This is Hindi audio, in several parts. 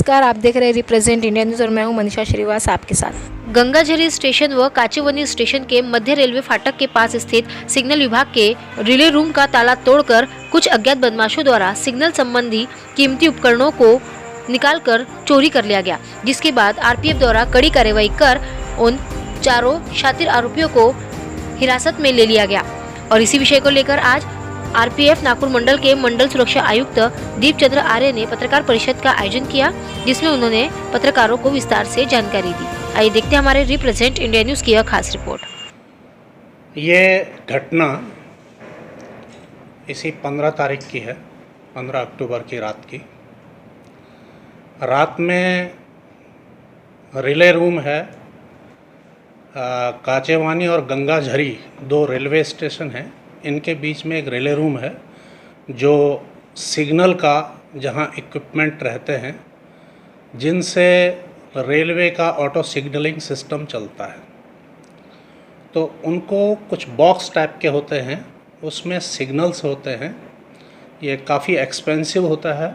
नमस्कार, आप देख रहे हैं रिप्रेजेंट इंडिया न्यूज़ और मैं हूं मनीषा श्रीवास आपके साथ। गंगाझरी स्टेशन व काचेवनी स्टेशन के मध्य रेलवे फाटक के पास स्थित सिग्नल विभाग के रिले रूम का ताला तोड़कर कुछ अज्ञात बदमाशों द्वारा सिग्नल संबंधी कीमती उपकरणों को निकालकर चोरी कर लिया गया, जिसके बाद आरपीएफ द्वारा कड़ी कार्रवाई कर उन चारों शातिर आरोपियों को हिरासत में ले लिया गया। और इसी विषय को लेकर आज आरपीएफ नागपुर मंडल के मंडल सुरक्षा आयुक्त दीप चंद्र आर्य ने पत्रकार परिषद का आयोजन किया, जिसमें उन्होंने पत्रकारों को विस्तार से जानकारी दी। आइए देखते हैं हमारे रिप्रेजेंट इंडिया न्यूज़ की यह खास रिपोर्ट। ये घटना इसी 15 तारीख की है, 15 अक्टूबर की रात की। रात में रिले रूम है, काचेवानी और गंगाझरी दो रेलवे स्टेशन हैं, इनके बीच में एक रिले रूम है जो सिग्नल का, जहां इक्विपमेंट रहते हैं जिनसे रेलवे का ऑटो सिग्नलिंग सिस्टम चलता है। तो उनको कुछ बॉक्स टाइप के होते हैं, उसमें सिग्नल्स होते हैं। ये काफ़ी एक्सपेंसिव होता है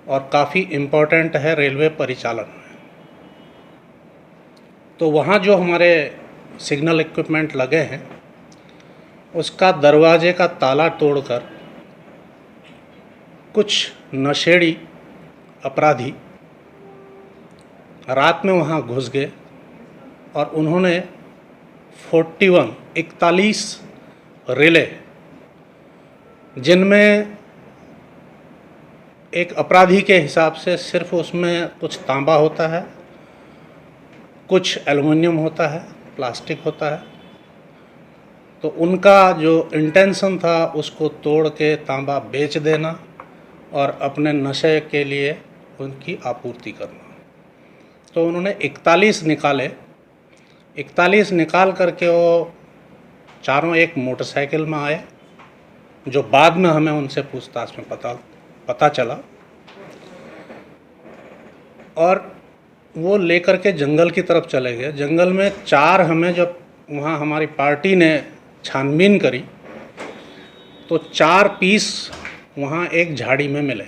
और काफ़ी इम्पोर्टेंट है रेलवे परिचालन में। तो वहाँ जो हमारे सिग्नल इक्विपमेंट लगे हैं, उसका दरवाजे का ताला तोड़कर कुछ नशेड़ी अपराधी रात में वहाँ घुस गए और उन्होंने 41 रिले, जिनमें एक अपराधी के हिसाब से सिर्फ उसमें कुछ तांबा होता है, कुछ एल्युमिनियम होता है, प्लास्टिक होता है, तो उनका जो इंटेंशन था उसको तोड़ के तांबा बेच देना और अपने नशे के लिए उनकी आपूर्ति करना। तो उन्होंने 41 निकाले। 41 निकाल करके वो चारों एक मोटरसाइकिल में आए, जो बाद में हमें उनसे पूछताछ में पता चला, और वो लेकर के जंगल की तरफ चले गए। जंगल में चार, हमें जब वहाँ हमारी पार्टी ने छानबीन करी तो 4 पीस वहाँ एक झाड़ी में मिले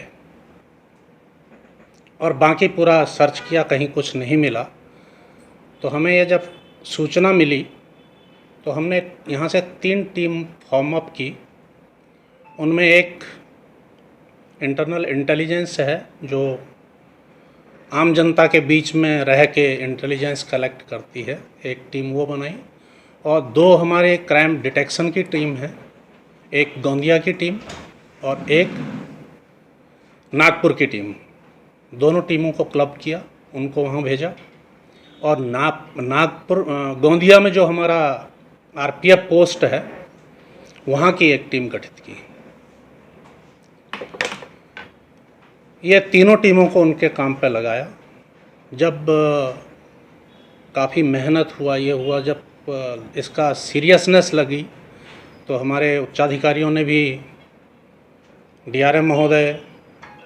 और बाकी पूरा सर्च किया, कहीं कुछ नहीं मिला। तो हमें ये जब सूचना मिली तो हमने यहाँ से 3 टीम फॉर्म अप की। उनमें एक इंटरनल इंटेलिजेंस है जो आम जनता के बीच में रह के इंटेलिजेंस कलेक्ट करती है, एक टीम वो बनाई, और 2 हमारे क्राइम डिटेक्शन की टीम है, एक गोंदिया की टीम और एक नागपुर की टीम। दोनों टीमों को क्लब किया, उनको वहाँ भेजा, और नागपुर गोंदिया में जो हमारा आरपीएफ पोस्ट है वहाँ की एक टीम गठित की। ये तीनों टीमों को उनके काम पे लगाया। जब काफ़ी मेहनत हुआ, ये हुआ, जब इसका सीरियसनेस लगी तो हमारे उच्चाधिकारियों ने भी, डीआरएम महोदय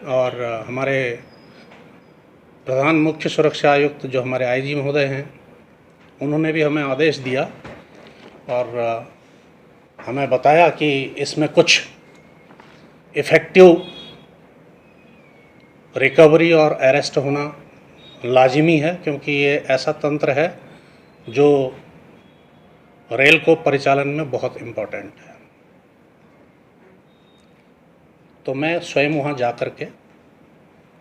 और हमारे प्रधान मुख्य सुरक्षा आयुक्त जो हमारे आईजी महोदय हैं, उन्होंने भी हमें आदेश दिया और हमें बताया कि इसमें कुछ इफ़ेक्टिव रिकवरी और अरेस्ट होना लाजिमी है, क्योंकि ये ऐसा तंत्र है जो रेल को परिचालन में बहुत इम्पोर्टेंट है। तो मैं स्वयं वहाँ जा कर के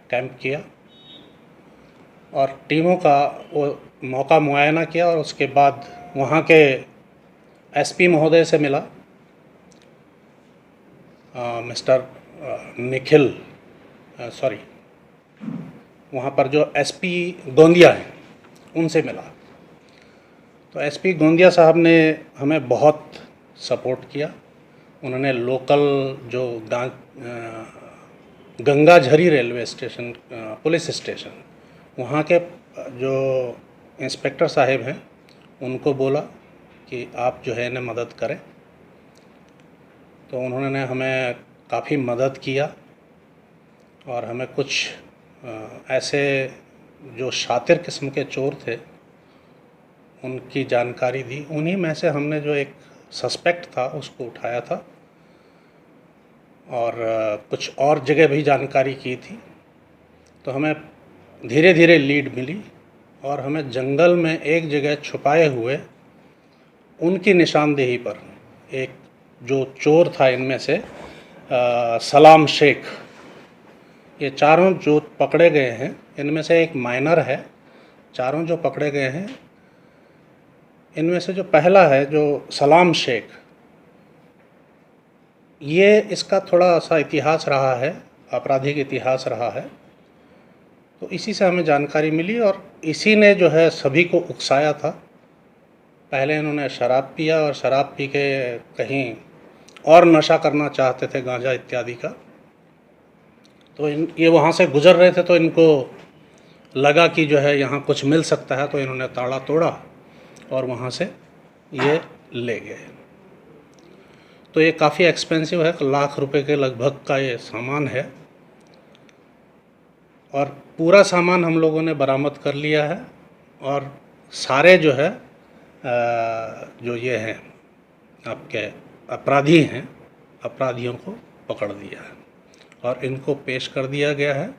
कैंप किया और टीमों का वो मौका मुआयना किया, और उसके बाद वहाँ के एसपी महोदय से मिला, मिस्टर निखिल, सॉरी, वहाँ पर जो एसपी गोंदिया हैं उनसे मिला। तो एसपी गोंदिया साहब ने हमें बहुत सपोर्ट किया। उन्होंने लोकल जो Gangajhari railway station, police station, वहाँ के जो इंस्पेक्टर साहब हैं उनको बोला कि आप जो है ना मदद करें। तो उन्होंने हमें काफ़ी मदद किया और हमें कुछ ऐसे जो शातिर किस्म के चोर थे उनकी जानकारी दी। उन्हीं में से हमने जो एक सस्पेक्ट था उसको उठाया था और कुछ और जगह भी जानकारी की थी। तो हमें धीरे धीरे लीड मिली और हमें जंगल में एक जगह छुपाए हुए उनकी निशानदेही पर एक जो चोर था इनमें से सलाम शेख, ये चारों जो पकड़े गए हैं इनमें से एक माइनर है। चारों जो पकड़े गए हैं इनमें से जो पहला है जो सलाम शेख, ये इसका थोड़ा सा इतिहास रहा है, आपराधिक इतिहास रहा है। तो इसी से हमें जानकारी मिली और इसी ने जो है सभी को उकसाया था। पहले इन्होंने शराब पिया और शराब पी के कहीं और नशा करना चाहते थे, गांजा इत्यादि का। तो ये वहाँ से गुजर रहे थे तो इनको लगा कि जो है यहाँ कुछ मिल सकता है, तो इन्होंने ताला तोड़ा और वहाँ से ये ले गए। तो ये काफ़ी एक्सपेंसिव है, लाख रुपए के लगभग का ये सामान है और पूरा सामान हम लोगों ने बरामद कर लिया है और सारे जो है जो ये हैं आपके अपराधी हैं, अपराधियों को पकड़ लिया है और इनको पेश कर दिया गया है।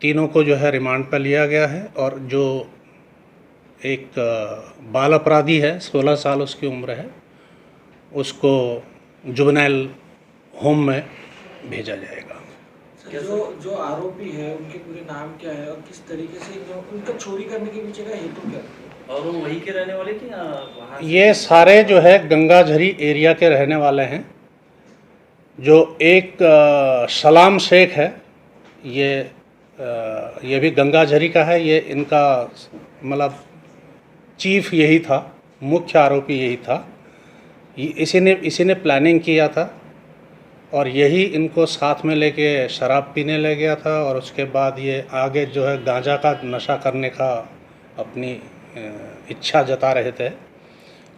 तीनों को जो है रिमांड पर लिया गया है और जो एक बाल अपराधी है, 16 साल उसकी उम्र है, उसको जुवेनाइल होम में भेजा जाएगा। जो आरोपी है उनके पूरे नाम क्या है और किस तरीके से उनका चोरी करने के पीछे का हेतु क्या है? और वो वहीं के रहने वाले कि वहाँ? ये सारे जो है गंगाझरी एरिया के रहने वाले हैं। जो एक सलाम शेख है, ये भी गंगाझरी का है। ये इनका मतलब चीफ यही था, मुख्य आरोपी यही था। इसी ने प्लानिंग किया था और यही इनको साथ में लेके शराब पीने ले गया था और उसके बाद ये आगे जो है गांजा का नशा करने का अपनी इच्छा जता रहे थे।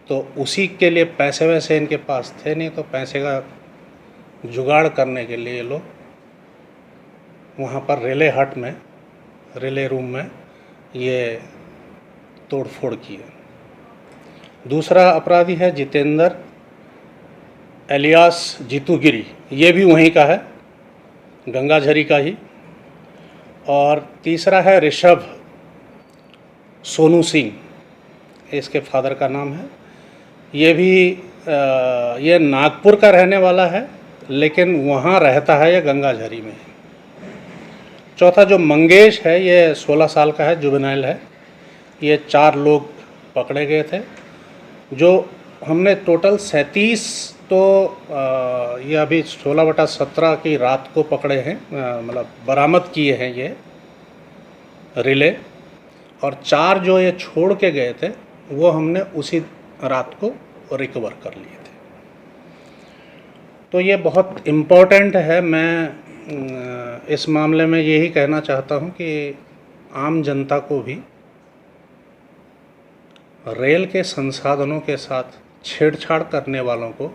तो उसी के लिए पैसे वैसे इनके पास थे नहीं, तो पैसे का जुगाड़ करने के लिए लोग वहाँ पर रेले हट में, रेले रूम में ये तोड़फोड़ किए। दूसरा अपराधी है जितेंद्र एलियास जीतू गिरी, ये भी वहीं का है, गंगाझरी का ही। और तीसरा है ऋषभ सोनू सिंह, इसके फादर का नाम है। ये भी ये नागपुर का रहने वाला है लेकिन वहाँ रहता है ये गंगाझरी में। चौथा जो मंगेश है, ये 16 साल का है, जुवेनाइल है। ये 4 लोग पकड़े गए थे। जो हमने टोटल 37 तो ये अभी 16/17 की रात को पकड़े हैं, मतलब बरामद किए हैं ये रिले। और 4 जो ये छोड़ के गए थे वो हमने उसी रात को रिकवर कर लिए थे। तो ये बहुत इम्पोर्टेंट है। मैं इस मामले में यही कहना चाहता हूँ कि आम जनता को भी रेल के संसाधनों के साथ छेड़छाड़ करने वालों को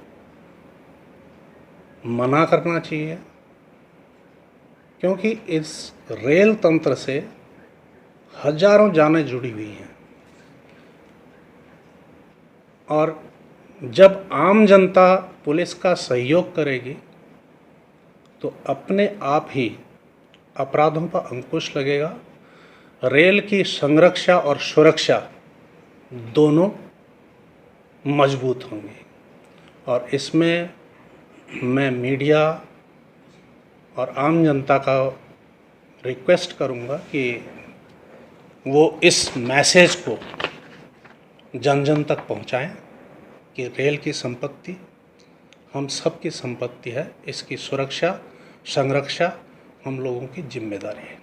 मना करना चाहिए, क्योंकि इस रेल तंत्र से हजारों जानें जुड़ी हुई हैं। और जब आम जनता पुलिस का सहयोग करेगी तो अपने आप ही अपराधों पर अंकुश लगेगा। रेल की संरक्षा और सुरक्षा दोनों मजबूत होंगी। और इसमें मैं मीडिया और आम जनता का रिक्वेस्ट करूंगा कि वो इस मैसेज को जन जन तक पहुंचाएं कि रेल की संपत्ति हम सब की संपत्ति है, इसकी सुरक्षा संरक्षा हम लोगों की जिम्मेदारी है।